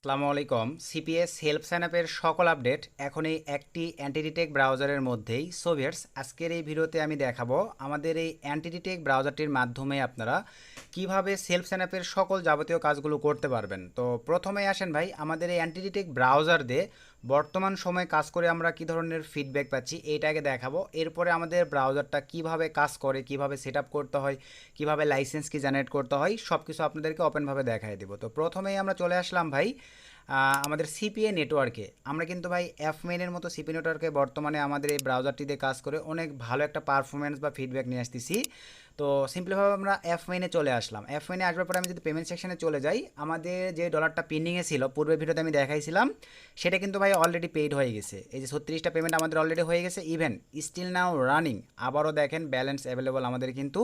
আসসালামু আলাইকুম। CPS help সাইনআপের সকল আপডেট এখন এই একটি অ্যান্টিডিটেক ব্রাউজারের মধ্যেই। সো ভিউয়ার্স, আজকের এই ভিডিওতে আমি দেখাবো আমাদের এই অ্যান্টিডিটেক ব্রাউজারটির মাধ্যমে আপনারা কিভাবে সেলফ সাইনআপের সকল যাবতীয় কাজগুলো করতে পারবেন। তো প্রথমে আসেন ভাই, আমাদের এই অ্যান্টিডিটেক ব্রাউজার দিয়ে বর্তমান সময়ে কাজ করে আমরা কি ধরনের ফিডব্যাক পাচ্ছি এইটাকে দেখাবো। এরপরে আমাদের ব্রাউজারটা কিভাবে কাজ করে, কিভাবে সেট আপ করতে হয়, কিভাবে লাইসেন্স কি জেনারেট করতে হয়, সব কিছু আপনাদেরকে ওপেনভাবে দেখাই দেবো। তো প্রথমেই আমরা চলে আসলাম ভাই আমাদের সিপিএ নেটওয়ার্কে। আমরা কিন্তু ভাই এফ মেইনের মতো সিপি নেটওয়ার্কে বর্তমানে আমাদের এই ব্রাউজারটিতে কাজ করে অনেক ভালো একটা পারফরমেন্স বা ফিডব্যাক নিয়ে আসতেছি। তো সিম্পলিভাবে আমরা এফ মেইনে চলে আসলাম। এফ মেইনে আসবার পরে আমি যদি পেমেন্ট সেকশনে চলে যাই, আমাদের যে ডলারটা পেন্ডিংয়ে ছিল পূর্বের ভিডিওতে আমি দেখাইছিলাম, সেটা কিন্তু ভাই অলরেডি পেইড হয়ে গেছে। এই যে 36টা পেমেন্ট আমাদের অলরেডি হয়ে গেছে, ইভেন স্টিল নাও রানিং। আবারও দেখেন ব্যালেন্স অ্যাভেলেবল আমাদের কিন্তু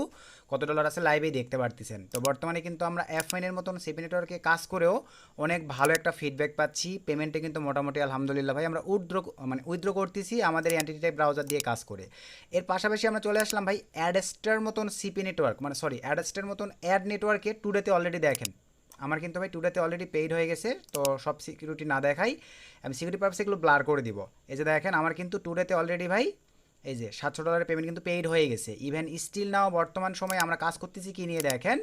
কত ডলার আছে লাইভেই দেখতে পারতেছেন। তো বর্তমানে কিন্তু আমরা এফ মেইনের মতন সিপি নেটওয়ার্কে কাজ করেও অনেক ভালো একটা ফিডব্যাক পাচ্ছি। পেমেন্টে কিন্তু মোটামুটি আলহামদুলিল্লাহ ভাই আমরা উইথড্র করতেছি আমাদের অ্যান্টিটি টাইপ ব্রাউজার দিয়ে কাজ করে। এর পাশাপাশি আমরা চলে আসলাম ভাই অ্যাডস্টার মতন সিপি নেটওয়ার্ক, অ্যাডস্টার মতন অ্যাড নেটওয়ার্কে টুডেতে অলরেডি দেখেন আমার কিন্তু ভাই টুডেতে অলরেডি পেইড হয়ে গেছে। তো সব সিকিউরিটি না দেখাই, আমি সিকিউরিটি পারপাসে এগুলো ব্লার করে দিব। এই যে দেখেন আমার কিন্তু টুডেতে অলরেডি ভাই এই যে $700 পেমেন্ট কিন্তু পেইড হয়ে গেছে। ইভেন স্টিল নাও বর্তমান সময়ে আমরা কাজ করতেছি কি নিয়ে দেখেন,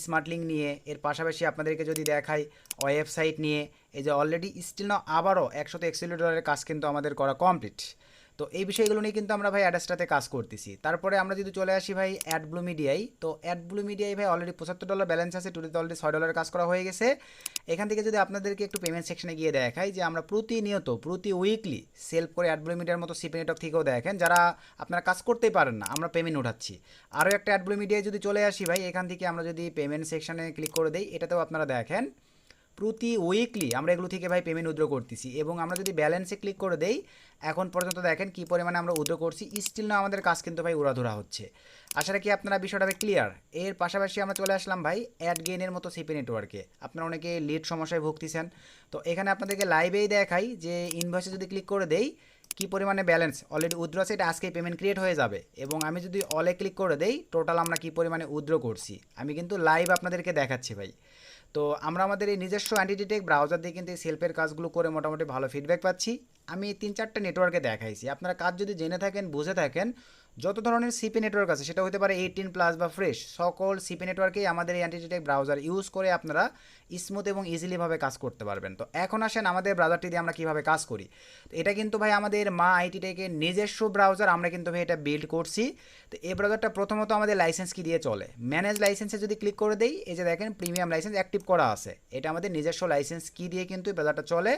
স্মার্ট লিঙ্ক নিয়ে। এর পাশাপাশি আপনাদেরকে যদি দেখাই ওয়েবসাইট নিয়ে, এই যে অলরেডি স্টিল নাও আবারও $141 কাজ কিন্তু আমাদের করা কমপ্লিট। তো এই বিষয়গুলো নিয়ে কিন্তু আমরা ভাই অ্যাডাস্টাতে কাজ করতেছি। তারপরে আমরা যদি চলে আসি ভাই অ্যাড ব্লু মিডিয়ায়, তো অ্যাড ব্লু মিডিয়ায় ভাই অলরেডি $75 ব্যালেন্স আছে, টুডেতে অলরেডি $6 কাজ করা হয়ে গেছে। এখান থেকে যদি আপনাদেরকে একটু পেমেন্ট সেকশনে গিয়ে দেখাই যে আমরা প্রতিনিয়ত প্রতি উইকলি সেলফ করে অ্যাড ব্লু মিডিয়ার মতো সিপি নেটওয়ার্ক থেকেও দেখেন যারা আপনারা কাজ করতেই পারেন না, আমরা পেমেন্ট উঠাচ্ছি। আরও একটা অ্যাড ব্লু মিডিয়ায় যদি চলে আসি ভাই, এখান থেকে আমরা যদি পেমেন্ট সেকশনে ক্লিক করে দেই, এটাতেও আপনারা দেখেন প্রতি উইকলি আমরা এগুলো থেকে ভাই পেমেন্ট উইথড্র করতেছি। এবং আমরা যদি ব্যালেন্সে ক্লিক করে দেই, এখন পর্যন্ত দেখেন কী পরিমাণে আমরা উইথড্র করছি। স্টিল না আমাদের কাজ কিন্তু ভাই উড়াধুরা হচ্ছে। আশা রাখি আপনারা বিষয়টা ক্লিয়ার। এর পাশাপাশি আমরা চলে আসলাম ভাই অ্যাড গেইনের মতো সিপি নেটওয়ার্কে। আপনারা অনেকে লিড সমস্যায় ভুগতেছেন, তো এখানে আপনাদেরকে লাইভেই দেখাই যে ইনভয়েসে যদি ক্লিক করে দেই কী পরিমাণে ব্যালেন্স অলরেডি উইথড্র আছে, এটা আজকেই পেমেন্ট ক্রিয়েট হয়ে যাবে। এবং আমি যদি অলে ক্লিক করে দেই টোটাল আমরা কী পরিমাণে উইথড্র করছি আমি কিন্তু লাইভ আপনাদেরকে দেখাচ্ছি ভাই। তো আমরা আমাদের এই নিজস্ব অ্যান্টিডিটেক ব্রাউজার দিয়ে কিন্তু এই সেলফের কাজগুলো করে মোটামুটি ভালো ফিডব্যাক পাচ্ছি। আমি 3-4টা নেটওয়ার্কে দেখাইছি। আপনারা কাজ যদি জেনে থাকেন, বুঝে থাকেন, যত ধরনের সিপি নেটওয়ার্ক আছে সেটা হতে পারে 18+ বা ফ্রেশ, সকল সিপি নেটওয়ার্কেই আমাদের এই অ্যান্টিডিটেক ব্রাউজার ইউজ করে আপনারা স্মুথ এবং ইজিলিভাবে কাজ করতে পারবেন। তো এখন আসেন আমাদের ব্রাউজারটি দিয়ে আমরা কীভাবে কাজ করি। তো এটা কিন্তু ভাই আমাদের মা আইটি টেকের নিজস্ব ব্রাউজার, আমরা কিন্তু ভাই এটা বিল্ড করছি। তো এই ব্রাউজারটা প্রথমত আমাদের লাইসেন্স কি দিয়ে চলে, ম্যানেজ লাইসেন্সে যদি ক্লিক করে দেই, এই যে দেখেন প্রিমিয়াম লাইসেন্স অ্যাক্টিভ করা আছে। এটা আমাদের নিজস্ব লাইসেন্স কি দিয়ে কিন্তু এই ব্রাউজারটা চলে।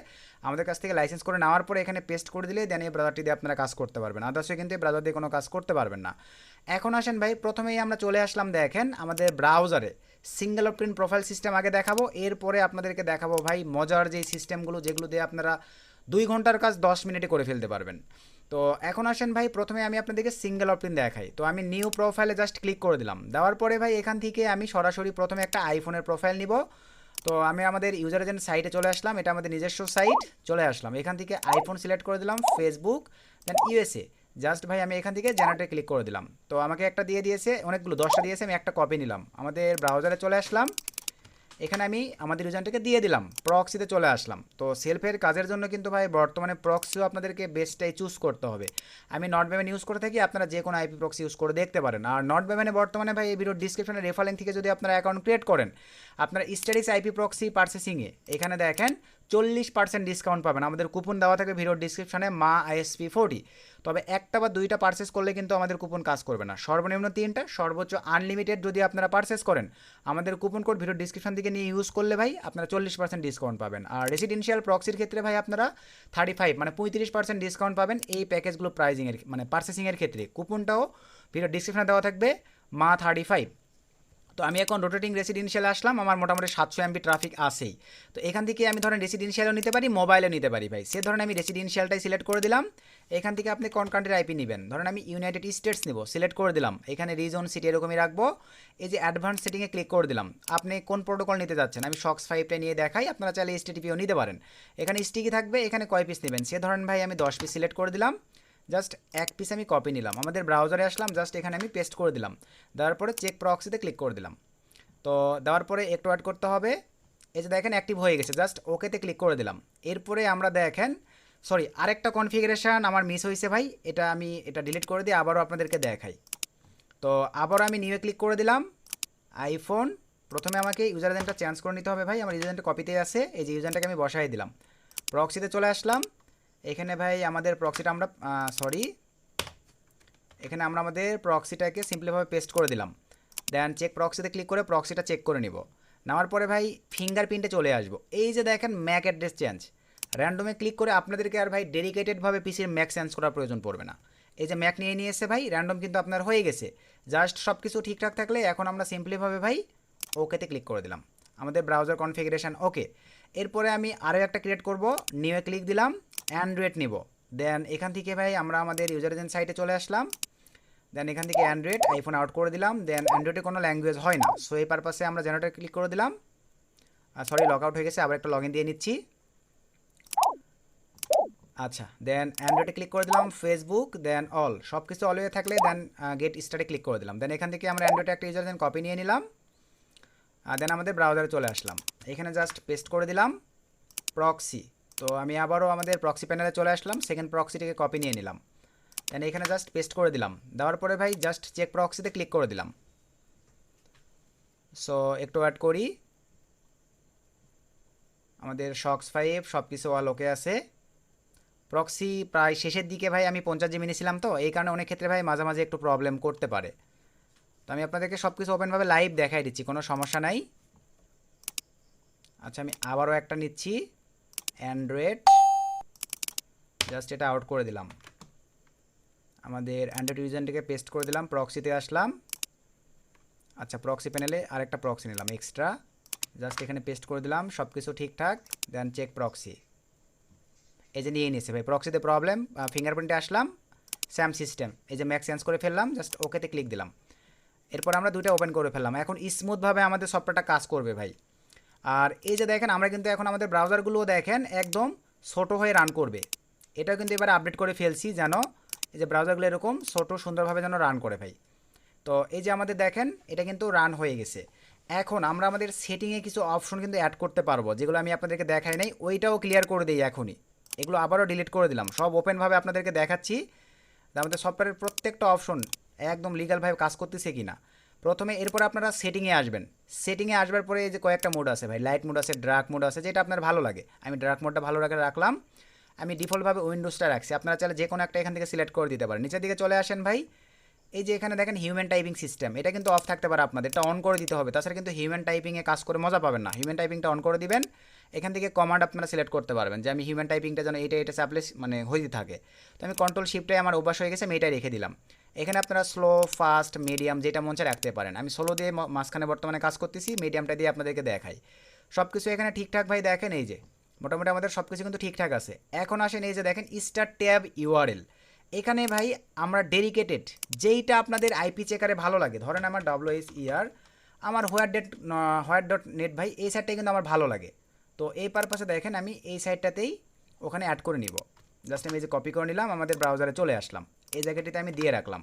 আমাদের কাছ থেকে লাইসেন্স করে নেওয়ার পরে এখানে পেস্ট করে দিলে দেন এই ব্রাউজারটি দিয়ে আপনারা কাজ করতে পারবেন, আদার্সে কিন্তু এই ব্রাউজার দিয়ে কোনো কাজ করতে পারবেন না। এখন আসেন ভাই, প্রথমেই আমরা চলে আসলাম দেখেন আমাদের ব্রাউজারে সিঙ্গেল প্রিন্ট প্রোফাইল সিস্টেম আগে দেখাবো, এরপরে আপনাদেরকে দেখাবো ভাই মজার যেই সিস্টেমগুলো যেগুলো দিয়ে আপনারা 2 ঘন্টার কাজ 10 মিনিটে করে ফেলতে পারবেন। তো এখন আসেন ভাই, প্রথমে আমি আপনাদেরকে সিঙ্গেল অপটিন দেখাই। তো আমি নিউ প্রোফাইলে জাস্ট ক্লিক করে দিলাম, দেওয়ার পরে ভাই এখান থেকে আমি সরাসরি প্রথমে একটা আইফোনের প্রোফাইল নিব। তো আমি আমাদের ইউজার এজেন্ট সাইটে চলে আসলাম, এটা আমাদের নিজস্ব সাইট। চলে আসলাম, এখান থেকে আইফোন সিলেক্ট করে দিলাম, ফেসবুক, দেন ইউএসএ। জাস্ট ভাই আমি এখান থেকে জেনারেটে ক্লিক করে দিলাম। তো আমাকে একটা দিয়ে দিয়েছে, অনেকগুলো 10টা দিয়েছে, আমি একটা কপি নিলাম, আমাদের ব্রাউজারে চলে আসলাম। এখানে আমি আমাদের ইউজারটাকে দিয়ে দিলাম, প্রক্সিতে চলে আসলাম। তো সেলফের কাজের জন্য কিন্তু ভাই বর্তমানে প্রক্সিও আপনাদেরকে বেস্টটাই চুজ করতে হবে। আমি নট ব্যামেন ইউজ করে থাকি, আপনারা যে কোনো আইপি প্রক্সি ইউজ করে দেখতে পারেন। আর নট ব্যামেনে বর্তমানে ভাই এই ভিডিওর ডিসক্রিপশনে রেফার লিঙ্ক থেকে যদি আপনারা অ্যাকাউন্ট ক্রিয়েট করেন, আপনারা স্ট্যাটিক্স আইপি প্রক্সি পারচেসিংয়ে এখানে দেখেন 40% ডিসকাউন্ট পাবেন। আমাদের কুপন দেওয়া থাকে ভিডিওর ডিসক্রিপশনে মা ISP40। তবে একটা বা দুইটা পারচেস করলে কিন্তু আমাদের কুপন কাজ করবে না, সর্বনিম্ন 3টা, সর্বোচ্চ আনলিমিটেড যদি আপনারা পারচেস করেন আমাদের কুপন কোড ভিডিওর ডিসক্রিপশন থেকে নিয়ে ইউজ করলে ভাই আপনারা 40% ডিসকাউন্ট পাবেন। আর রেসিডেন্সিয়াল প্রক্সির ক্ষেত্রে ভাই আপনারা 35% ডিসকাউন্ট পাবেন এই প্যাকেজগুলো প্রাইজিংয়ের পারচেসিংয়ের ক্ষেত্রে। কুপনটাও ভিডিওর ডিসক্রিপশনে দেওয়া থাকবে মা 35। তো আমি এখন রোটেটিং রেসিডেন্সিয়ালে আসলাম, আমার মোটামুটি 700 MB ট্রাফিক আসেই। তো এখান থেকে আমি ধরেন রেসিডেন্সিয়ালও নিতে পারি, মোবাইলও নিতে পারি ভাই। সে ধরেন আমি রেসিডেন্সিয়ালটাই সিলেক্ট করে দিলাম। এখান থেকে আপনি কোন কান্ট্রির আইপি নেবেন, ধরেন আমি ইউনাইটেড স্টেটস নেব, সিলেক্ট করে দিলাম। এখানে রিজন সিটি এরকমই রাখবো। এই যে অ্যাডভান্স সেটিংয়ে ক্লিক করে দিলাম। আপনি কোন প্রোটোকল নিতে যাচ্ছেন, আমি সক্স 5টা নিয়ে দেখাই, আপনারা চাইলে HTTPও নিতে পারেন। এখানে স্টিকি থাকবে, এখানে কয় পিস নেবেন সে ধরেন ভাই আমি 10 পিস সিলেক্ট করে দিলাম। জাস্ট এক পিস আমি কপি নিলাম, আমাদের ব্রাউজারে আসলাম, জাস্ট এখানে আমি পেস্ট করে দিলাম। দেওয়ার পরে চেক প্রক্সিতে ক্লিক করে দিলাম। তো দেওয়ার পরে একটু অ্যাড করতে হবে। এই যে দেখেন অ্যাক্টিভ হয়ে গেছে, জাস্ট ওকেতে ক্লিক করে দিলাম। এরপরে আমরা দেখেন সরি আরেকটা কনফিগারেশন আমার মিস হয়েছে ভাই, আমি এটা ডিলিট করে দিয়ে আবারও আপনাদেরকে দেখাই। তো আবারও আমি নিউয়ে ক্লিক করে দিলাম। আইফোন, প্রথমে আমাকে ইউজার এজেন্টটা চেঞ্জ করে নিতে হবে ভাই, আমার ইউজার এজেন্টটা কপিতে আছে, এই যে ইউজারটাকে আমি বসাই দিলাম। প্রক্সিতে চলে আসলাম। এখানে ভাই আমাদের প্রক্সিটা আমরা এখানে আমরা আমাদের প্রক্সিটাকে সিম্পলিভাবে পেস্ট করে দিলাম। দেন চেক প্রক্সিতে ক্লিক করে প্রক্সিটা চেক করে নিব। নেওয়ার পরে ভাই ফিঙ্গারপ্রিন্টে চলে আসবো। এই যে দেখেন ম্যাক অ্যাড্রেস চেঞ্জ, র্যান্ডমে ক্লিক করে আপনাদেরকে আর ভাই ডেডিকেটেডভাবে পিসির ম্যাক চেঞ্জ করার প্রয়োজন পড়বে না। এই যে ম্যাক নিয়ে এসে ভাই র্যান্ডম কিন্তু আপনার হয়ে গেছে। জাস্ট সব কিছু ঠিকঠাক থাকলে এখন আমরা সিম্পলিভাবে ভাই ওকেতে ক্লিক করে দিলাম। আমাদের ব্রাউজার কনফিগারেশন ওকে। এরপরে আমি আরও একটা ক্রিয়েট করব, নিউয়ে ক্লিক দিলাম, অ্যান্ড্রয়েড নিব। দেন এখান থেকে ভাই আমরা আমাদের ইউজার এজেন্ট সাইটে চলে আসলাম। দেন এখান থেকে অ্যান্ড্রয়েড আইফোন আউট করে দিলাম। দেন অ্যান্ড্রয়েডে কোনো ল্যাঙ্গুয়েজ হয় না, সো এই পারপাসে আমরা জেনারেটর ক্লিক করে দিলাম। সরি লগ আউট হয়ে গেছে, আবার একটা লগ ইন দিয়ে নিচ্ছি। আচ্ছা, দেন অ্যান্ড্রয়েডে ক্লিক করে দিলাম, ফেসবুক, দেন অল, সব কিছু অল হয়ে থাকলে দেন গেট স্টার্টে ক্লিক করে দিলাম। দেন এখান থেকে আমরা অ্যান্ড্রয়েডে একটা ইউজার দেন কপি নিয়ে নিলাম। দেন আমাদের ব্রাউজারে চলে আসলাম, এখানে জাস্ট পেস্ট করে দিলাম প্রক্সি। তো আমি আবারও আমাদের প্রক্সি প্যানেলে চলে আসলাম, সেকেন্ড প্রক্সিটিকে কপি নিয়ে নিলাম। দেন এখানে জাস্ট পেস্ট করে দিলাম। দেওয়ার পরে ভাই জাস্ট চেক প্রক্সিতে ক্লিক করে দিলাম। সো একটু অ্যাড করি, আমাদের শক্স 5 সব কিছু অল ওকে আছে। প্রক্সি প্রায় শেষের দিকে ভাই আমি 50 জিবি নিয়েছিলাম, তো এই কারণে অনেক ক্ষেত্রে ভাই মাঝে মাঝে একটু প্রবলেম করতে পারে। তো আমি আপনাদেরকে সব কিছু ওপেনভাবে লাইভ দেখাই দিচ্ছি, কোনো সমস্যা নাই। আচ্ছা, আমি আবারও একটা নিচ্ছি অ্যান্ড্রয়েড, জাস্ট এটা আউট করে দিলাম। আমাদের অ্যান্ড্রয়েড ইউজারটিকে পেস্ট করে দিলাম, প্রক্সিতে আসলাম। আচ্ছা, প্রক্সি প্যানেলে আরেকটা প্রক্সি নিলাম এক্সট্রা, জাস্ট এখানে পেস্ট করে দিলাম, সব কিছু ঠিকঠাক। দেন চেক প্রক্সি, এই যে নিয়ে নিয়েছে ভাই, প্রক্সিতে প্রবলেম। ফিঙ্গারপ্রিন্টে আসলাম, স্যাম সিস্টেম, এই যে ম্যাক চেঞ্জ করে ফেললাম, জাস্ট ওকেতে ক্লিক দিলাম। এরপর আমরা দুটো ওপেন করে ফেললাম, এখন স্মুথভাবে আমাদের সফটওয়্যারটা কাজ করবে ভাই। আর এই যে দেখেন আমরা কিন্তু এখন আমাদের ব্রাউজারগুলোও দেখেন একদম ছোটো হয়ে রান করবে। এটাও কিন্তু এবার আপডেট করে ফেলছি যেন এই যে ব্রাউজারগুলো এরকম ছোটো সুন্দরভাবে যেন রান করে ভাই। তো এই যে আমাদের দেখেন এটা কিন্তু রান হয়ে গেছে। এখন আমরা আমাদের সেটিংয়ে কিছু অপশন কিন্তু অ্যাড করতে পারবো, যেগুলো আমি আপনাদেরকে দেখাই নাই, ওইটাও ক্লিয়ার করে দিই এখনই। এগুলো আবারও ডিলিট করে দিলাম, সব ওপেনভাবে আপনাদেরকে দেখাচ্ছি আমাদের সফটওয়্যারের প্রত্যেকটা অপশন একদম লিগালভাবে কাজ করতেছে কি না। প্রথমে এরপরে আপনারা সেটিংয়ে আসবেন, সেটিংয়ে আসবার পরে এই যে কয়েকটা মোড আছে ভাই, লাইট মোড আছে, ডার্ক মোড আছে, যেটা আপনার ভালো লাগে। আমি ডার্ক মোডটা ভালো লাগে রাখলাম, আমি ডিফল্টভাবে উইন্ডোজটা রাখছি, আপনারা চাইলে যে কোনো একটা এখান থেকে সিলেক্ট করে দিতে পারেন। নিচের দিকে চলে আসেন ভাই, এই যে এখানে দেখেন হিউম্যান টাইপিং সিস্টেম, এটা কিন্তু অফ থাকতে পারে আপনাদের, এটা অন করে দিতে হবে, তাছাড়া কিন্তু হিউম্যান টাইপিংয়ে কাজ করে মজা পাবেন না। হিউম্যান টাইপিংটা অন করে দিবেন, এখান থেকে কমান্ড আপনারা সিলেক্ট করতে পারবেন যে আমি হিউম্যান টাইপিংটা যেন এটা চাপলে মানে হইতে থাকে। তো আমি কন্ট্রোল শিফটে আমার অভ্যাস হয়ে গেছে, আমি এটাই রেখে দিলাম। এখানে আপনারা স্লো, ফাস্ট, মিডিয়াম যেটা মন চায় রাখতে পারেন। আমি স্লো দিয়ে মাঝখানে বর্তমানে কাজ করতেছি, মিডিয়ামটা দিয়ে আপনাদেরকে দেখাই। সব কিছু এখানে ঠিকঠাক ভাই দেখেন, এই যে মোটামুটি আমাদের সব কিছু কিন্তু ঠিকঠাক আছে। এখন আসেন এই যে দেখেন স্টার্ট ট্যাব ইউআরএল, এখানে ভাই আমরা ডেডিকেটেড যেইটা আপনাদের আইপি চেকারে ভালো লাগে, ধরেন আমার WSER আমার হোয়ার.নেট ভাই, এই সাইটটাই কিন্তু আমার ভালো লাগে। তো এই পারপাসে দেখেন আমি এই সাইটটাতেই ওখানে অ্যাড করে নিব। জাস্ট আমি এই যে কপি করে নিলাম, আমাদের ব্রাউজারে চলে আসলাম, এই জায়গাটিতে আমি দিয়ে রাখলাম।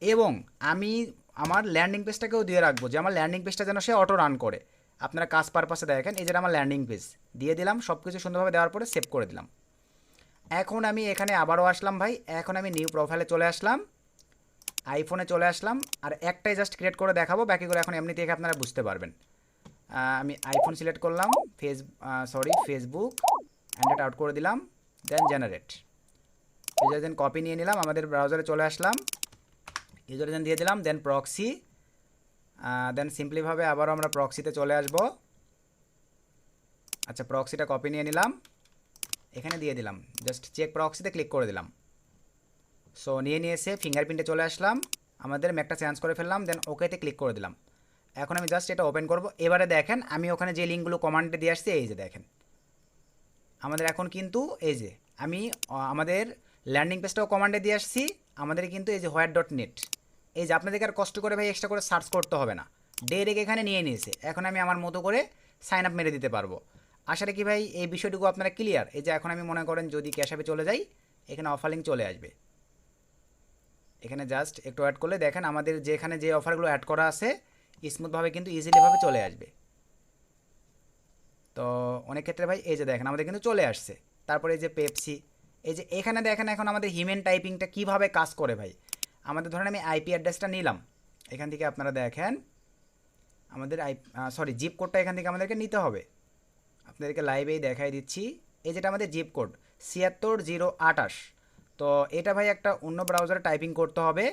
এবং আমি আমার ল্যান্ডিং পেজটাকেও দিয়ে রাখবো, যে আমার ল্যান্ডিং পেজটা যেন সে অটো রান করে। আপনারা কাজ পারপাসে দেখেন, এই যে আমার ল্যান্ডিং পেজ দিয়ে দিলাম, সব কিছু সুন্দরভাবে দেওয়ার পরে সেভ করে দিলাম। এখন আমি এখানে আবারও আসলাম ভাই, এখন আমি নিউ প্রোফাইলে চলে আসলাম, আইফোনে চলে আসলাম, আর একটাই জাস্ট ক্রিয়েট করে দেখাবো, বাকিগুলো এখন এমনি থেকে আপনারা বুঝতে পারবেন। আমি আইফোন সিলেক্ট করলাম, ফেসবুক, অ্যান্ড্রয়েড আউট করে দিলাম, দেন জেনারেট ইউজার দেন কপি নিয়ে নিলাম, আমাদের ব্রাউজারে চলে আসলাম, ইউজার দেন দিয়ে দিলাম, দেন প্রক্সি, দেন সিম্পলিভাবে আবারও আমরা প্রক্সিতে চলে আসব। আচ্ছা, প্রক্সিটা কপি নিয়ে নিলাম, এখানে দিয়ে দিলাম, জাস্ট চেক প্রক্সিতে ক্লিক করে দিলাম। সো নিয়ে এসে ফিঙ্গারপ্রিন্টে চলে আসলাম, আমাদের ম্যাকটা চেঞ্জ করে ফেললাম, দেন ওকেতে ক্লিক করে দিলাম। এখন আমি জাস্ট এটা ওপেন করব। এবারে দেখেন আমি ওখানে যে লিঙ্কগুলো কমান্ডে দিয়ে আসছি, এই যে দেখেন আমাদের এখন কিন্তু এই যে আমি আমাদের ল্যান্ডিং পেজটাও কমান্ডে দিয়ে আসছি, আমাদের কিন্তু এই যে হোয়ার.নেট, এই যে আপনাদেরকে আর কষ্ট করে ভাই এক্সট্রা করে সার্চ করতে হবে না, ডাইরেক্ট এখানে নিয়ে নিয়েছে। এখন আমি আমার মতো করে সাইন আপ মেরে দিতে পারবো। আশা রাখি ভাই এই বিষয়টুকু আপনারা ক্লিয়ার। এই যে এখন আমি মনে করেন যদি ক্যাশ অ্যাপে চলে যাই, এখানে অফার লিঙ্ক চলে আসবে, এখানে জাস্ট একটু অ্যাড করলে দেখেন আমাদের যেখানে যে অফারগুলো অ্যাড করা আছে স্মুথভাবে কিন্তু ইজিলিভাবে চলে আসবে। তো অনেক ক্ষেত্রে ভাই এই যে দেখেন আমাদের কিন্তু চলে আসছে। তারপরে এই যে পেপসি, এই যে এখানে দেখেন এখন আমাদের হিউম্যান টাইপিংটা কিভাবে কাজ করে ভাই। আমাদের ধরেন আমি আইপি অ্যাড্রেসটা নিলাম, এখান থেকে আপনারা দেখেন আমাদের জিপ কোডটা এখান থেকে আমাদেরকে নিতে হবে। আপনাদেরকে লাইভেই দেখাই দিচ্ছি। এই যেটা আমাদের জিপ কোড 76028। তো এটা ভাই একটা অন্য ব্রাউজারে টাইপিং করতে হবে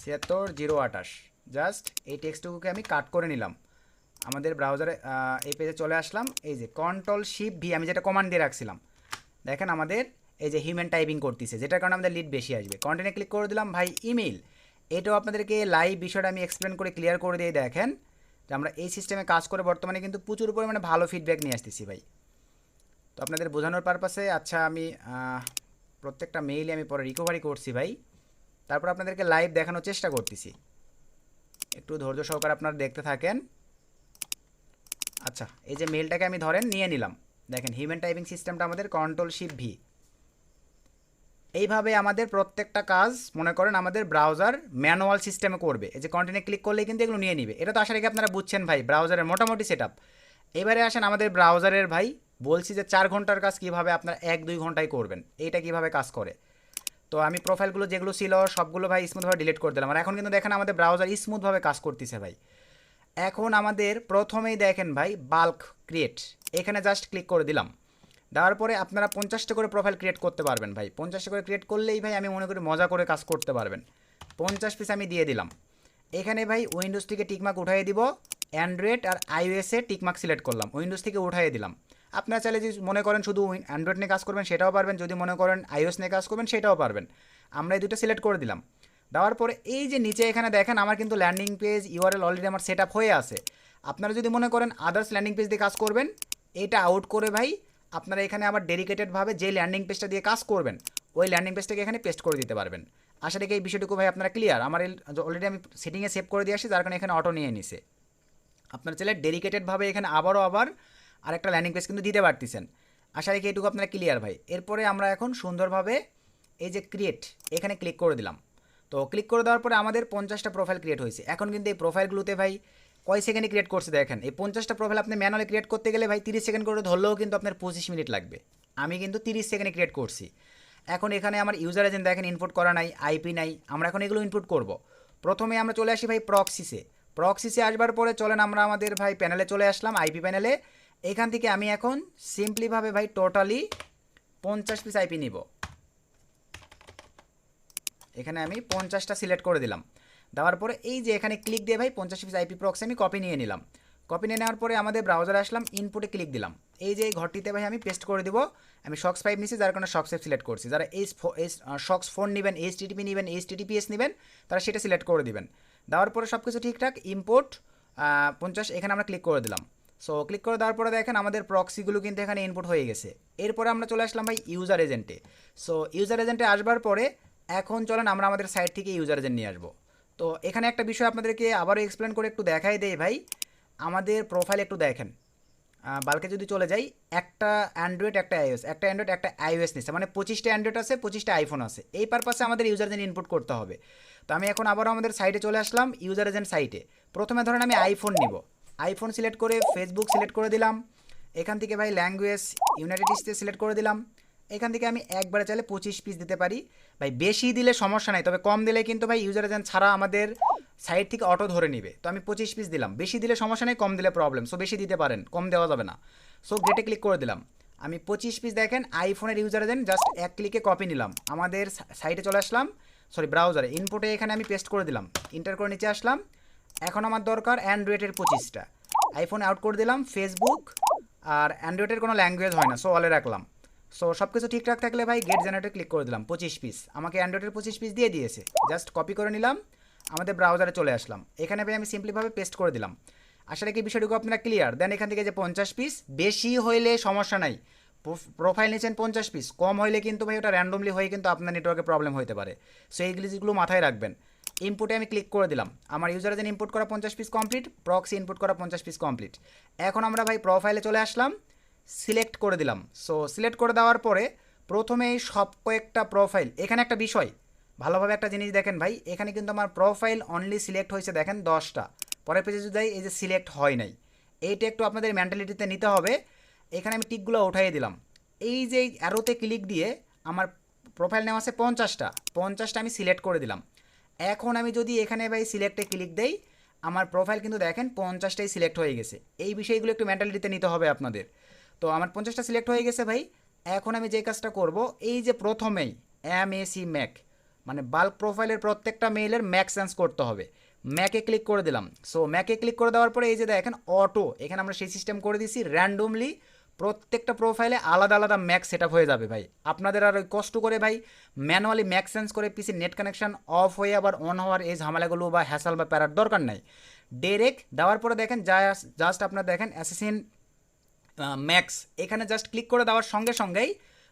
76028। জাস্ট এই টেক্সটটুকুকে আমি কাট করে নিলাম, আমাদের ব্রাউজারে এই পেজে চলে আসলাম। এই যে Ctrl+Shift+V আমি যেটা কমান্ড দিয়ে রাখছিলাম, দেখেন আমাদের এই যে হিউম্যান টাইপিং করতেছে, যেটার কারণে আমাদের লিড বেশি আসবে। কন্টেন্টে ক্লিক করে দিলাম ভাই ইমেল। এটাও আপনাদেরকে লাইভ বিষয়টা আমি এক্সপ্লেন করে ক্লিয়ার করে দিয়ে দেখেন যে আমরা এই সিস্টেমে কাজ করে বর্তমানে কিন্তু প্রচুর পরিমাণে ভালো ফিডব্যাক নিয়ে আসতেছি ভাই। তো আপনাদের বোঝানোর পারপাসে আচ্ছা আমি প্রত্যেকটা মেইলে আমি পরে রিকভারি করছি ভাই, তারপর আপনাদেরকে লাইভ দেখানোর চেষ্টা করতেছি। একটু ধৈর্য সহকারে আপনারা দেখতে থাকেন। আচ্ছা এই যে মেইলটাকে আমি ধরেন নিয়ে নিলাম, দেখেন হিউম্যান টাইপিং সিস্টেমটা আমাদের Ctrl+Shift+V। এইভাবে আমাদের প্রত্যেকটা কাজ মনে করেন আমাদের ব্রাউজার ম্যানুয়াল সিস্টেমে করবে। এই যে কন্টেন্টে ক্লিক করলেই কিন্তু এগুলো নিয়ে নিবে। এটা তো আশা রেখে আপনারা বুঝছেন ভাই ব্রাউজারের মোটামুটি সেট আপ। এবারে আসেন আমাদের ব্রাউজারের ভাই, বলছি যে 4 ঘন্টার কাজ কীভাবে আপনারা 1-2 ঘন্টায় করবেন, এইটা কীভাবে কাজ করে। তো আমি প্রোফাইলগুলো যেগুলো ছিল সবগুলো ভাই স্মুথভাবে ডিলিট করে দিলাম। আর এখন কিন্তু দেখেন আমাদের ব্রাউজার স্মুথভাবে কাজ করতেছে ভাই। এখন আমাদের প্রথমেই দেখেন ভাই বাল্ক ক্রিয়েট, এখানে জাস্ট ক্লিক করে দিলাম। দেওয়ার পরে আপনারা 50টা করে প্রোফাইল ক্রিয়েট করতে পারবেন ভাই। 50টা করে ক্রিয়েট করলেই ভাই আমি মনে করি মজা করে কাজ করতে পারবেন। 50 পিস আমি দিয়ে দিলাম। এখানে ভাই উইন্ডোজ থেকে টিকমার্ক উঠাইয়ে দিব, অ্যান্ড্রয়েড আর আইওএসে টিকমার্ক সিলেক্ট করলাম, উইন্ডোজ থেকে উঠাইয়ে দিলাম। আপনারা চাইলে যদি মনে করেন শুধু অ্যান্ড্রয়েড নিয়ে কাজ করবেন সেটাও পারবেন, যদি মনে করেন আইওএস নিয়ে কাজ করবেন সেটাও পারবেন। আমরা এই দুটো সিলেক্ট করে দিলাম। দেওয়ার পরে এই যে নিচে এখানে দেখেন আমার কিন্তু ল্যান্ডিং পেজ ইউআরএল অলরেডি আমার সেট আপ হয়ে আছে। আপনারা যদি মনে করেন আদার্স ল্যান্ডিং পেজ দিয়ে কাজ করবেন, এটা আউট করে ভাই আপনারা এখানে আবার ডেডিকেটেডভাবে যে ল্যান্ডিং পেজটা দিয়ে কাজ করবেন ওই ল্যান্ডিং পেজটাকে এখানে পেস্ট করে দিতে পারবেন। আশা রেখে এই বিষয়টুকু ভাই আপনারা ক্লিয়ার। আমার অলরেডি আমি সেটিংয়ে সেভ করে দিয়ে আসি, যার কারণে এখানে অটো নিয়ে নিছে। আপনারা চাইলে ডেডিকেটেডভাবে এখানে আবার আরেকটা ল্যান্ডিং পেজ কিন্তু দিতে পারতেছেন। আশা রেখে এইটুকু আপনারা ক্লিয়ার ভাই। এরপরে আমরা এখন সুন্দরভাবে এই যে ক্রিয়েট এখানে ক্লিক করে দিলাম। তো ক্লিক করে দেওয়ার পরে আমাদের 50টা প্রোফাইল ক্রিয়েট হয়েছে। এখন কিন্তু এই প্রোফাইলগুলোতে ভাই কয় সেকেন্ডে ক্রিয়েট করছে দেখেন। এই 50টা প্রোফাইল আপনি ম্যানুয়ালি ক্রিয়েট করতে গেলে ভাই 30 সেকেন্ড করে ধরলেও কিন্তু আপনার 25 মিনিট লাগবে। আমি কিন্তু 30 সেকেন্ডে ক্রিয়েট করছি। এখন এখানে আমার ইউজার এজেন্ট দেখেন ইনপুট করা নাই, আইপি নাই, আমরা এখন এগুলো ইনপুট করব। প্রথমে আমরা চলে আসি ভাই প্রক্সিসে আসবার পরে চলেন আমরা আমাদের ভাই প্যানেলে চলে আসলাম, আইপি প্যানেলে। এখান থেকে আমি এখন সিম্পলিভাবে ভাই টোটালি 50 পিস আইপি নিব। এখানে আমি 50টা সিলেক্ট করে দিলাম। দেওয়ার পরে এই যে এখানে ক্লিক দিয়ে ভাই 50 পিস আইপি প্রক্সি আমি কপি নিয়ে নিলাম। কপি নিয়ে নেওয়ার পরে আমাদের ব্রাউজারে আসলাম, ইনপুটে ক্লিক দিলাম। এই যে এই ঘরটিতে ভাই আমি পেস্ট করে দিব। আমি শক্স 5 নিছি, যার কারণে শক্স 5 সিলেক্ট করছি। যারা এই শক্স 4 নেবেন, এইচটিটিপি নেবেন, এইচটিটিপিএস নেবেন, তারা সেটা সিলেক্ট করে দিবেন। দেওয়ার পরে সব কিছু ঠিকঠাক ইম্পোর্ট 50 এখানে আমরা ক্লিক করে দিলাম। সো ক্লিক করে দেওয়ার পরে দেখেন আমাদের প্রক্সিগুলো কিন্তু এখানে ইনপুট হয়ে গেছে। এরপরে আমরা চলে আসলাম ভাই ইউজার এজেন্টে। সো ইউজার এজেন্টে আসবার পরে এখন চলেন আমরা আমাদের সাইট থেকে ইউজার এজেন্ট নিয়ে আসবো। তো এখানে একটা বিষয় আপনাদেরকে আবারও এক্সপ্লেন করে একটু দেখাই দেই ভাই। আমাদের প্রোফাইল একটু দেখেন, বালকে যদি চলে যাই, একটা অ্যান্ড্রয়েড একটা আইওএস নিচ্ছে, মানে 25টা অ্যান্ড্রয়েড আছে, 25টা আইফোন আছে। এই পারপাসে আমাদের ইউজার এজেন্ট ইনপুট করতে হবে। তো আমি এখন আবারও আমাদের সাইটে চলে আসলাম, ইউজার এজেন্ট সাইটে। প্রথমে ধরেন আমি আইফোন নিব, আইফোন সিলেক্ট করে ফেসবুক সিলেক্ট করে দিলাম। এখান থেকে ভাই ল্যাঙ্গুয়েজ ইউনাইটেড স্টেটস সিলেক্ট করে দিলাম। এখান থেকে আমি একবারে চাইলে 25 পিস দিতে পারি ভাই। বেশি দিলে সমস্যা নাই, তবে কম দিলে কিন্তু ভাই ইউজার এজেন্ট ছাড়া আমাদের সাইট থেকে অটো ধরে নিবে। তো আমি 25 পিস দিলাম, বেশি দিলে সমস্যা নেই, কম দিলে প্রবলেম। সো বেশি দিতে পারেন, কম দেওয়া যাবে না। সো গেটে ক্লিক করে দিলাম, আমি 25 পিস দেখেন আইফোনের ইউজার এজেন্ট জাস্ট এক ক্লিকে কপি নিলাম। আমাদের সাইটে চলে আসলাম, ব্রাউজারে ইনপুটে এখানে আমি পেস্ট করে দিলাম, ইন্টার করে নিচে আসলাম। এখন আমার দরকার অ্যান্ড্রয়েডের 25টা, আইফোনে আউট করে দিলাম ফেসবুক, আর অ্যান্ড্রয়েডের কোনো ল্যাঙ্গুয়েজ হয় না, সো অলে রাখলাম। সো সব কিছু ঠিকঠাক থাকলে ভাই গেট জেনারেটর ক্লিক করে দিলাম, 25 পিস আমাকে অ্যান্ড্রয়েডের 25 পিস দিয়ে দিয়েছে। জাস্ট কপি করে নিলাম, আমাদের ব্রাউজারে চলে আসলাম। এখানে ভাই আমি সিম্পলিভাবে পেস্ট করে দিলাম। আশা রাখি বিষয়টুকু আপনারা ক্লিয়ার। দেন এখান থেকে যে 50 পিস, বেশি হইলে সমস্যা নাই, প্রোফাইল নিচ্ছেন 50 পিস, কম হইলে কিন্তু ভাই ওটা র্যান্ডমলি হয়ে কিন্তু আপনার নেটওয়ার্কে প্রবলেম হতে পারে। সো এই জিনিসগুলো মাথায় রাখবেন। ইনপুটে আমি ক্লিক করে দিলাম, আমার ইউজার এজেন্ট ইনপুট করা 50 পিস কমপ্লিট, প্রক্সি ইনপুট করা 50 পিস কমপ্লিট। এখন আমরা ভাই প্রোফাইলে চলে আসলাম, সিলেক্ট করে দিলাম। সো সিলেক্ট করে দেওয়ার পরে প্রথমেই সব কয়েকটা প্রোফাইল, এখানে একটা বিষয় ভালোভাবে একটা জিনিস দেখেন ভাই, এখানে কিন্তু আমার প্রোফাইল অনলি সিলেক্ট হয়েছে দেখেন 10টা, পরের পেজে যদি যাই এই যে সিলেক্ট হয় নাই। এইটা একটু আপনাদের মেন্টালিটিতে নিতে হবে। এখানে আমি টিকগুলো উঠাইয়ে দিলাম। এই যে অ্যারোতে ক্লিক দিয়ে আমার প্রোফাইল নেওয়া আছে 50টা আমি সিলেক্ট করে দিলাম। এখন আমি যদি এখানে ভাই সিলেক্টে ক্লিক দেই, আমার প্রোফাইল কিন্তু দেখেন 50টাই সিলেক্ট হয়ে গেছে। এই বিষয়গুলো একটু মেন্টালিটিতে নিতে হবে আপনাদের। তো আমার 50টা সিলেক্ট হয়ে গেছে ভাই। এখন আমি যে কাজটা করব, এই যে প্রথমেই MAC ম্যাক, মানে বাল্ক প্রোফাইলের প্রত্যেকটা মেইলের ম্যাক চেঞ্জ করতে হবে। ম্যাকে ক্লিক করে দিলাম। সো ম্যাকে ক্লিক করে দেওয়ার পরে এই যে দেখেন অটো, এখানে আমরা সেই সিস্টেম করে দিছি র্যান্ডমলি প্রত্যেকটা প্রোফাইলে আলাদা আলাদা ম্যাক সেট হয়ে যাবে ভাই। আপনাদের আর ওই কষ্ট করে ভাই ম্যানুয়ালি ম্যাক চেঞ্জ করে পিসির নেট কানেকশন অফ হয়ে আবার অন হওয়ার এই ঝামেলাগুলো বা হ্যাসাল বা প্যারার দরকার নাই। ডাইরেক্ট দেওয়ার পরে দেখেন জাস্ট আপনার দেখেন অ্যাসেসিন ম্যাক্স, এখানে জাস্ট ক্লিক করে দেওয়ার সঙ্গে সঙ্গেই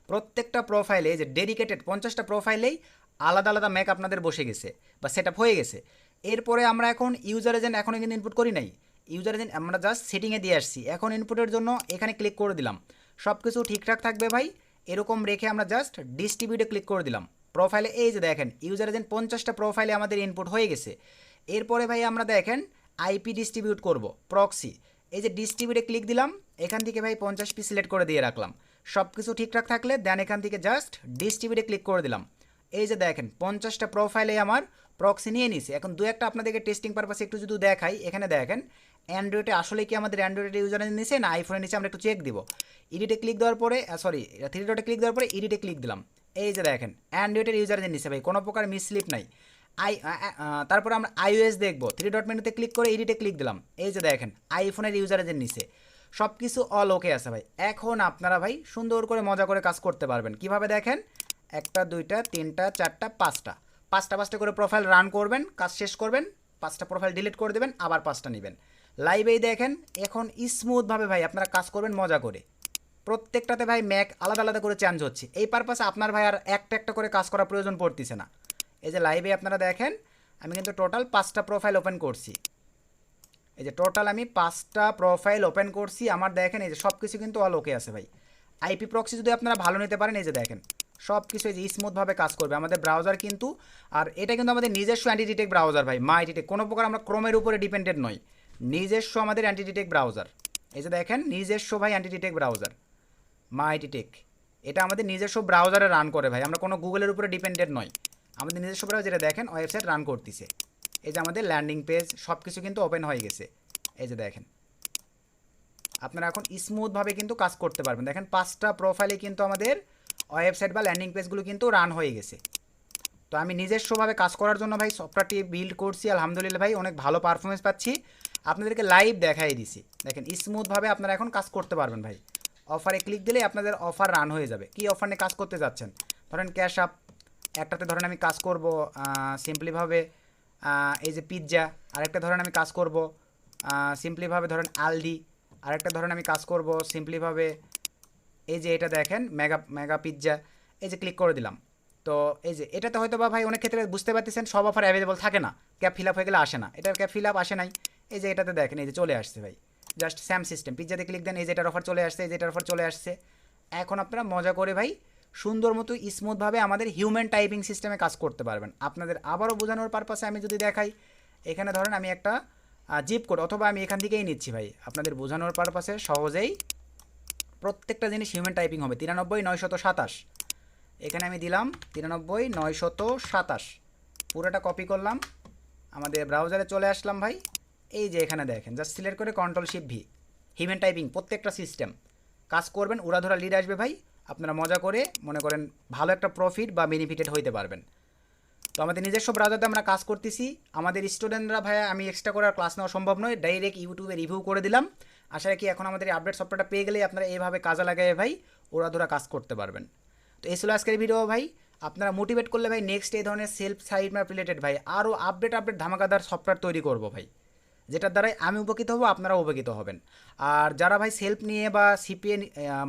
প্রত্যেকটা প্রোফাইলে যে ডেডিকেটেড 50টা প্রোফাইলেই আলাদা আলাদা ম্যাক আপনাদের বসে গেছে বা সেট আপ হয়ে গেছে। এরপরে আমরা এখন ইউজার এজেন্ট এখনও কিন্তু ইনপুট করি নাই। ইউজার এজেন্ট আমরা জাস্ট সেটিংয়ে দিয়ে আসছি। এখন ইনপুটের জন্য এখানে ক্লিক করে দিলাম। সব কিছু ঠিকঠাক থাকবে ভাই, এরকম রেখে আমরা জাস্ট ডিস্ট্রিবিউটে ক্লিক করে দিলাম। প্রোফাইলে এই যে দেখেন ইউজার এজেন্ট 50টা প্রোফাইলে আমাদের ইনপুট হয়ে গেছে। এরপরে ভাই আমরা দেখেন আইপি ডিস্ট্রিবিউট করব, প্রক্সি। এই যে ডিস্ট্রিবিউটে ক্লিক দিলাম, এখান থেকে ভাই 50 পিস সিলেক্ট করে দিয়ে রাখলাম। সব কিছু ঠিকঠাক থাকলে দেন এখান থেকে জাস্ট ডিস্ট্রিবিউটে ক্লিক করে দিলাম। এই যে দেখেন 50টা প্রোফাইলে আমার প্রক্সি নিয়ে নিছে। এখন দু একটা আপনাদেরকে টেস্টিং পারপাসে একটু যদি দেখাই, এখানে দেখেন অ্যান্ড্রয়েডে আসলে কি আমাদের অ্যান্ড্রয়েডের ইউজার নিছে না আইফোনের নিচে, আমরা একটু চেক দিব। এডিটে ক্লিক দেওয়ার পরে সরি 3 ডটে ক্লিক দেওয়ার পরে এডিটে ক্লিক দিলাম। এই যে দেখেন অ্যান্ড্রয়েডের ইউজার নিছে ভাই, কোনো প্রকার মিসস্লিপ নাই। তারপরে আমরা iOS দেখবো, 3 ডট মেনুতে ক্লিক করে এডিটে ক্লিক দিলাম। এই যে দেখেন আইফোনের ইউজারের নিচে সব কিছু অল ওকে আছে ভাই। এখন আপনারা ভাই সুন্দর করে মজা করে কাজ করতে পারবেন। কিভাবে দেখেন, 1টা 2টা 3টা 4টা 5টা করে প্রোফাইল রান করবেন, কাজ শেষ করবেন, 5টা প্রোফাইল ডিলিট করে দেবেন, আবার 5টা নেবেন। লাইভেই দেখেন এখন স্মুথভাবে ভাই আপনারা কাজ করবেন মজা করে। প্রত্যেকটাতে ভাই ম্যাক আলাদা আলাদা করে চেঞ্জ হচ্ছে। এই পারপাসে আপনার ভাই আর একটা একটা করে কাজ করার প্রয়োজন পড়তেছে না। এই যে লাইভে আপনারা দেখেন আমি কিন্তু টোটাল 5টা প্রোফাইল ওপেন করছি। এই যে টোটাল আমি 5টা প্রোফাইল ওপেন করছি। আমার দেখেন এই যে সব কিছু কিন্তু অল ওকে আছে ভাই। আইপি প্রক্সি যদি আপনারা ভালো নিতে পারেন, এই যে দেখেন সব কিছু এই যে স্মুথভাবে কাজ করবে আমাদের ব্রাউজার কিন্তু। আর এটা কিন্তু আমাদের নিজস্ব অ্যান্টিডিটেক ব্রাউজার ভাই, মা এডিটেক, কোনো প্রকার আমরা ক্রোমের উপরে ডিপেন্ডেন্ট নই। নিজস্ব আমাদের অ্যান্টিডিটেক ব্রাউজার। এই যে দেখেন নিজস্ব ভাই অ্যান্টিডিটেক ব্রাউজার মা এডিটেক, এটা আমাদের নিজস্ব ব্রাউজারে রান করে ভাই, আমরা কোনো গুগলের উপরে ডিপেন্ডেন্ট নই। আমাদের নিজস্ব ব্রাউজার, যেটা দেখেন ওয়েবসাইট রান করতেছে। এই যে আমাদের ল্যান্ডিং পেজ সব কিছু কিন্তু ওপেন হয়ে গেছে। এই যে দেখেন আপনারা এখন স্মুথভাবে কিন্তু কাজ করতে পারবেন। দেখেন 5টা প্রোফাইলে কিন্তু আমাদের ওয়েবসাইট বা ল্যান্ডিং পেজগুলো কিন্তু রান হয়ে গেছে। তো আমি নিজস্বভাবে কাজ করার জন্য ভাই সফটওয়্যারটি বিল্ড করছি, আলহামদুলিল্লাহ ভাই অনেক ভালো পারফরমেন্স পাচ্ছি। আপনাদেরকে লাইভ দেখাই দিছি, দেখেন স্মুথভাবে আপনারা এখন কাজ করতে পারবেন ভাই। অফারে ক্লিক দিলেই আপনাদের অফার রান হয়ে যাবে। কি অফার নিয়ে কাজ করতে যাচ্ছেন, ধরেন ক্যাশ আপ, একটাতে ধরেন আমি কাজ করব সিম্পলিভাবে এই যে পিৎজা, আরেকটা ধরেন আমি কাজ করব সিম্পলিভাবে ধরেন আলডি, আরেকটা ধরেন আমি কাজ করব সিম্পলিভাবে এই যে এটা দেখেন মেগা পিৎজা। এই যে ক্লিক করে দিলাম। তো এই যে এটাতে হয়তো বা ভাই অনেক ক্ষেত্রে বুঝতে পারতেছেন সব অফার অ্যাভেলেবল থাকে না, ক্যাপ ফিল আপ হয়ে গেলে আসে না। এটার ক্যাপ ফিল আপ আসে নাই। এই যে এটাতে দেখেন এই যে চলে আসছে ভাই, জাস্ট স্যাম সিস্টেম পিৎজাতে ক্লিক দেন, এই যে এটার অফার চলে আসছে, এই যে এটার অফার চলে আসছে। এখন আপনারা মজা করে ভাই সুন্দর মতো স্মুথভাবে আমাদের হিউম্যান টাইপিং সিস্টেমে কাজ করতে পারবেন। আপনাদের আবারও বোঝানোর পারপাসে আমি যদি দেখাই, এখানে ধরেন আমি একটা জিপ কোড, অথবা আমি এখান থেকেই নিচ্ছি ভাই আপনাদের বোঝানোর পারপাসে সহজেই। প্রত্যেকটা জিনিস হিউম্যান টাইপিং হবে। 93,927 এখানে আমি দিলাম 93,927, পুরোটা কপি করলাম, আমাদের ব্রাউজারে চলে আসলাম ভাই। এই যে এখানে দেখেন জাস্ট সিলেক্ট করে Ctrl+Shift+V, হিউম্যান টাইপিং প্রত্যেকটা সিস্টেম কাজ করবেন, উড়াধরা লিড আসবে ভাই। আপনারা মজা করে মনে করেন ভালো একটা প্রফিট বা বেনিফিটেড হইতে পারবেন। তো আমাদের নিজস্ব ব্রাউজারে আমরা কাজ করতেছি। আমাদের স্টুডেন্টরা ভাই আমি এক্সট্রা করে আর ক্লাস নেওয়া সম্ভব নয়, ডাইরেক্ট ইউটিউবে রিভিউ করে দিলাম। আশা রাখি এখন আমাদের এই আপডেট সফটওয়্যারটা পেয়ে গেলেই আপনারা এইভাবে কাজে লাগায় ভাই উড়াধরা কাজ করতে পারবেন। তো এই ছিল আজকের ভিডিও ভাই। আপনারা মোটিভেট করলে ভাই নেক্সট এই ধরনের সেলফ সাইট ম্যাপ রিলেটেড ভাই আরও আপডেট ধামাকাদার সফটওয়্যার তৈরি করব ভাই, যেটার দ্বারাই আমি উপকৃত হব, আপনারাও উপকৃত হবেন। আর যারা ভাই সেলফ নিয়ে বা সিপিএ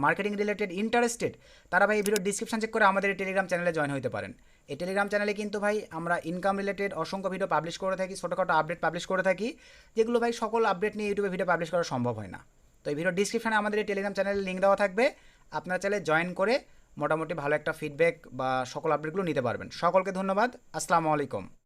মার্কেটিং রিলেটেড ইন্টারেস্টেড, তারা ভাই এই ভিডিও ডিসক্রিপশন চেক করে আমাদের এই টেলিগ্রাম চ্যানেলে জয়েন হতে পারেন। এই টেলিগ্রাম চ্যানেলে কিন্তু ভাই আমরা ইনকাম রিলেটেড অসংখ্য ভিডিও পাবলিশ করে থাকি, ছোটোখাটো আপডেট পাবলিশ করে থাকি, যেগুলো ভাই সকল আপডেট নিয়ে ইউটিউবে ভিডিও পাবলিশ করা সম্ভব হয় না। তো এই ভিডিও ডিসক্রিপশনে আমাদের এই টেলিগ্রাম চ্যানেলের লিঙ্ক দেওয়া থাকবে, আপনারা চাইলে জয়েন করে মোটামুটি ভালো একটা ফিডব্যাক বা সকল আপডেটগুলো নিতে পারবেন। সকলকে ধন্যবাদ, আসসালামু আলাইকুম।